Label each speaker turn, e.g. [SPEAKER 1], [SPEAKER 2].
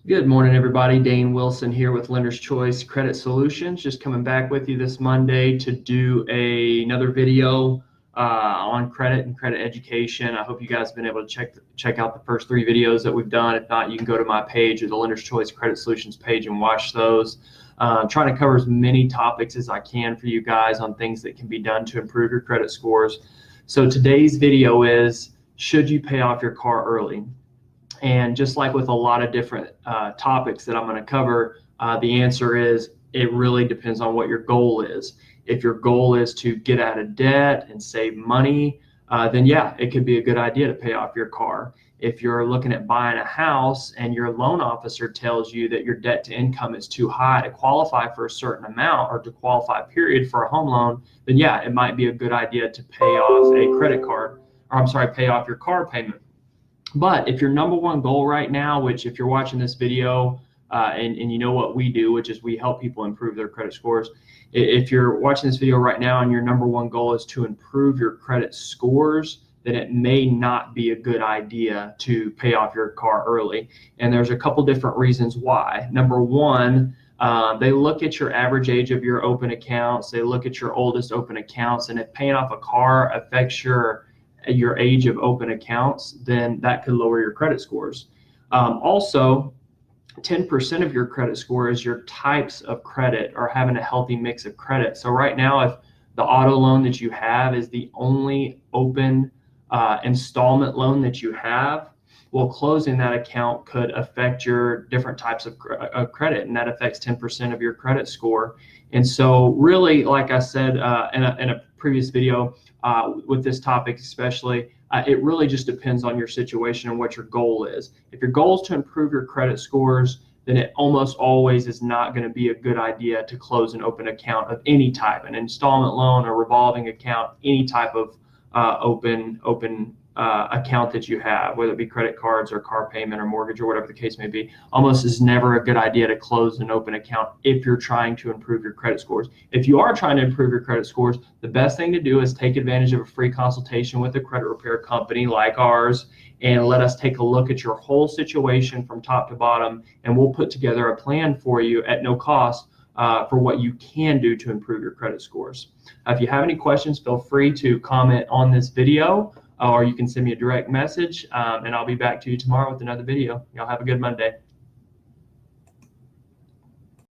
[SPEAKER 1] Good morning, everybody. Dane Wilson here with Lender's Choice Credit Solutions. Just coming back with you this Monday to do another video on credit and credit education. I hope you guys have been able to check out the first three videos that we've done. If not, you can go to my page or the Lender's Choice Credit Solutions page and watch those. I'm trying to cover as many topics as I can for you guys on things that can be done to improve your credit scores. So today's video is, should you pay off your car early? And just like with a lot of different topics that I'm going to cover, the answer is it really depends on what your goal is. If your goal is to get out of debt and save money, then yeah, it could be a good idea to pay off your car. If you're looking at buying a house and your loan officer tells you that your debt to income is too high to qualify for a certain amount or to qualify period for a home loan, then yeah, it might be a good idea to pay off a credit card, or I'm sorry, pay off your car payment. But if your number one goal right now, which if you're watching this video and you know what we do, which is we help people improve their credit scores. If you're watching this video right now and your number one goal is to improve your credit scores, then it may not be a good idea to pay off your car early. And there's a couple different reasons why. Number one, they look at your average age of your open accounts. They look at your oldest open accounts. And if paying off a car affects your age of open accounts, then that could lower your credit scores. Also, 10% of your credit score is your types of credit or having a healthy mix of credit. So right now, if the auto loan that you have is the only open installment loan that you have, well, closing that account could affect your different types of credit, and that affects 10% of your credit score. And so really, like I said in a previous video with this topic especially, it really just depends on your situation and what your goal is. If your goal is to improve your credit scores, then it almost always is not going to be a good idea to close an open account of any type, an installment loan, a revolving account, any type of open account that you have, whether it be credit cards or car payment or mortgage or whatever the case may be. Almost is never a good idea to close an open account if you're trying to improve your credit scores. If you are trying to improve your credit scores, the best thing to do is take advantage of a free consultation with a credit repair company like ours and let us take a look at your whole situation from top to bottom, and we'll put together a plan for you at no cost for what you can do to improve your credit scores. If you have any questions, feel free to comment on this video, or you can send me a direct message, and I'll be back to you tomorrow with another video. Y'all have a good Monday.